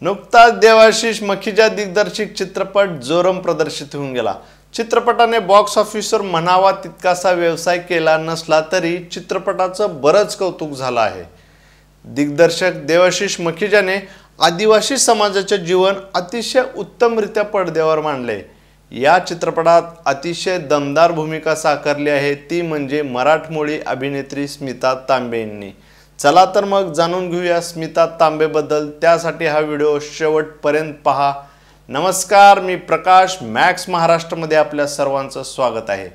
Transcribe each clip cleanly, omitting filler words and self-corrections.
नुकताच देवाशीष मखीजा दिग्दर्शित चित्रपट जोरम प्रदर्शित होऊन गेला। चित्रपटाने बॉक्स ऑफिसवर म्हणावा तितकासा व्यवसाय केला नसला तरी चित्रपटाचं बरंच कौतुक झालं आहे। दिग्दर्शक देवाशीष मखीजाने आदिवासी समाजाचे जीवन अतिशय उत्तमरित्या पडद्यावर मांडले। या चित्रपटात अतिशय दमदार भूमिका साकारली आहे, ती म्हणजे मराठमोळी अभिनेत्री स्मिता तांबे यांनी। चला तर मग जाणून घेऊया स्मिता तांबे बद्दल। त्यासाठी हा व्हिडिओ शेवटपर्यंत पहा। नमस्कार, मी प्रकाश मॅक्स महाराष्ट्रमध्ये आपल्या सर्वांचं स्वागत आहे।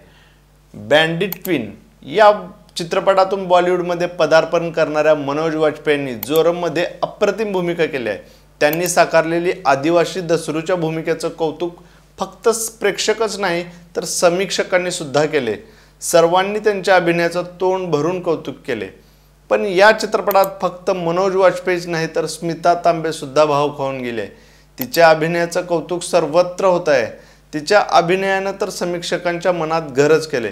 बँडिट क्वीन या चित्रपटातून बॉलिवूडमध्ये पदार्पण करणाऱ्या मनोज वाजपेयींनी जोरममध्ये अप्रतिम भूमिका केली आहे। त्यांनी साकारलेली आदिवासी दसरूच्या भूमिकेचं कौतुक फक्त प्रेक्षकच नाही तर समीक्षकांनी सुद्धा केले। सर्वांनी त्यांच्या अभिनयाचं तोंड भरून कौतुक केले। पण या चित्रपटात फक्त मनोज वाजपेयीच नाही तर स्मिता तांबे सुद्धा भाव खाऊन गेले। तिच्या अभिनयाचं कौतुक सर्वत्र होत आहे। तिच्या अभिनयानं तर समीक्षकांच्या मनात घरच केले।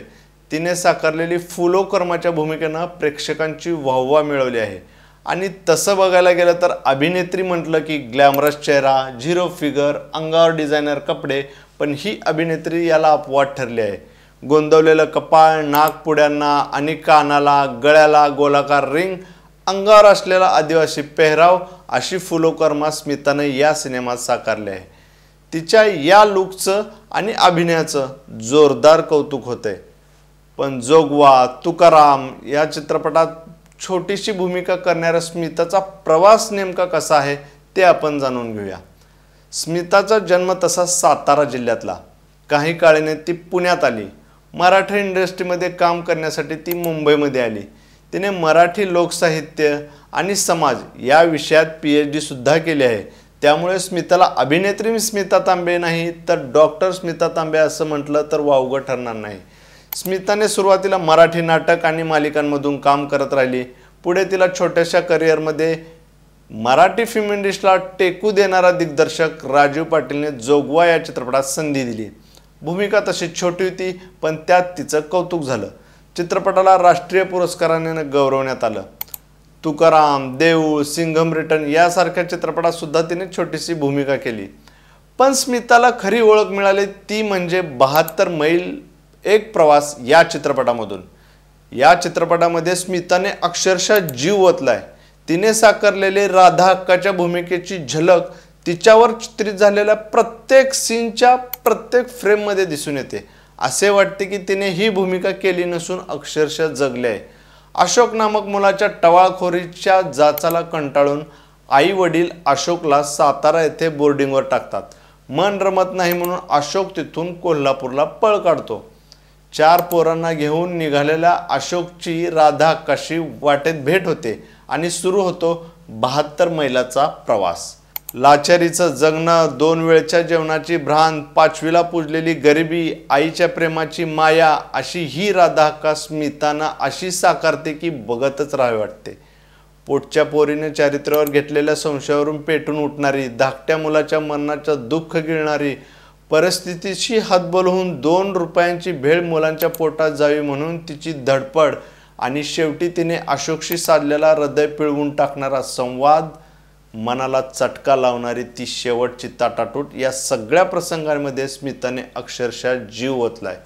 तिने साकारलेली फुलो कर्माच्या भूमिकेनं प्रेक्षकांची वाहवा मिळवली आहे। आणि तसं बघायला गेलं तर अभिनेत्री म्हटलं की ग्लॅमरस चेहरा, झिरो फिगर, अंगावर डिझायनर कपडे, पण ही अभिनेत्री याला अपवाद ठरली आहे। गोंदवलेलं कपाळ, नाकपुड्यांना आणि कानाला, गळ्याला गोलाकार रिंग, अंगावर असलेला आदिवासी पेहराव अशी फुलोकर्मा स्मिताने या सिनेमात साकारले आहे। तिच्या या लुकचं आणि अभिनयाचं जोरदार कौतुक होते। पण जोगवा तुकाराम या चित्रपटात छोटीशी भूमिका करणाऱ्या स्मिताचा प्रवास नेमका कसा आहे ते आपण जाणून घेऊया। स्मिताचा जन्म तसा सातारा जिल्ह्यातला। काही काळाने ती पुण्यात आली। मराठी इंडस्ट्रीमध्ये काम करण्यासाठी ती मुंबईमध्ये आली। तिने मराठी लोकसाहित्य आणि समाज या विषयात PhD सुद्धा केली आहे। त्यामुळे स्मिताला अभिनेत्री स्मिता तांबे नाही तर डॉक्टर स्मिता तांबे असं म्हटलं तर वावगं ठरणार नाही। स्मिताने सुरुवातीला मराठी नाटक आणि मालिकांमधून काम करत राहिली। पुढे तिला छोट्याशा करिअरमध्ये मराठी फिल्म इंडस्ट्रीला टेकू देणारा दिग्दर्शक राजीव पाटीलने जोगवा या चित्रपटात संधी दिली। भूमिका तशी छोटी होती पण त्यात तिचं कौतुक झालं। चित्रपटाला राष्ट्रीय पुरस्काराने गौरवण्यात आलं। तुकाराम, देऊळ, सिंघम रिटर्न यासारख्या चित्रपटात सुद्धा तिने छोटीशी भूमिका केली। पण स्मिताला खरी ओळख मिळाली ती म्हणजे 72 मैल एक प्रवास या चित्रपटामधून। या चित्रपटामध्ये स्मिताने अक्षरशः जीव ओतलाय। तिने साकारलेले राधा अक्काच्या भूमिकेची झलक तिच्यावर चित्रित झालेल्या प्रत्येक सीनच्या प्रत्येक फ्रेममध्ये दिसून येते। असे वाटते की तिने ही भूमिका केली नसून अक्षरशः जगले आहे। अशोक नामक मुलाच्या टवाळखोरीच्या जाचाला कंटाळून आई वडील अशोकला सातारा येथे बोर्डिंगवर टाकतात। मन रमत नाही म्हणून अशोक तिथून कोल्हापूरला पळ काढतो। 4 पोरांना घेऊन निघालेल्या अशोकची राधा अक्काशी वाटेत भेट होते आणि सुरू होतो 72 मैलाचा प्रवास। लाचारीचं जगणं, 2 वेळच्या जेवणाची भ्रांत, 5वीला पुजलेली गरिबी, आईच्या प्रेमाची माया अशी ही राधा अक्का स्मितानं अशी साकारते की बघतच राहावे वाटते। पोटच्या पोरीने चारित्र्यावर घेतलेल्या संशयावरून पेटून उठणारी, धाकट्या मुलाच्या मरणाचं दुःख गिळणारी, परिस्थितीशी हातबल होऊन 2 रुपयांची भेळ मुलांच्या पोटात जावी म्हणून तिची धडपड आणि शेवटी तिने अशोकशी साधलेला हृदय पिळवून टाकणारा संवाद, मनाला चटका लावणारी ती शेवटची ताटाटूट, या सगळ्या प्रसंगांमध्ये स्मिताने अक्षरशः जीव ओतलाय।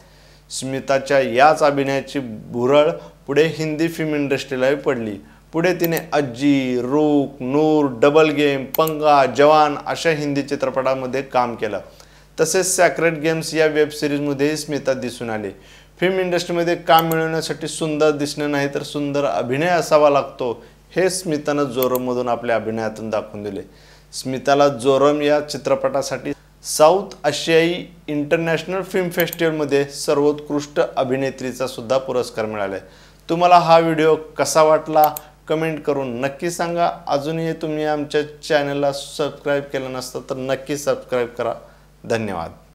स्मिताच्या याच अभिनयाची भुरळ पुढे हिंदी फिल्म इंडस्ट्रीलाही पडली। पुढे तिने अज्जी, रूक, नूर, डबल गेम, पंगा, जवान अशा हिंदी चित्रपटांमध्ये काम केलं। तसेच सॅक्रेड गेम्स या वेब सिरीजमध्येही स्मिता दिसून आली। फिल्म इंडस्ट्रीमध्ये काम मिळवण्यासाठी सुंदर दिसणे नाही तर सुंदर अभिनय असावा लागतो हे स्मितानं जोरममधून आपल्या अभिनयातून दाखवून दिले। स्मिताला जोरम या चित्रपटासाठी साऊथ आशियाई इंटरनॅशनल फिल्म फेस्टिवलमध्ये सर्वोत्कृष्ट अभिनेत्रीचा सुद्धा पुरस्कार मिळाला। तुम्हाला हा व्हिडिओ कसा वाटला कमेंट करून नक्की सांगा। अजूनही तुम्ही आमच्या चॅनलला सबस्क्राईब केलं नसतं तर नक्की सबस्क्राईब करा। धन्यवाद।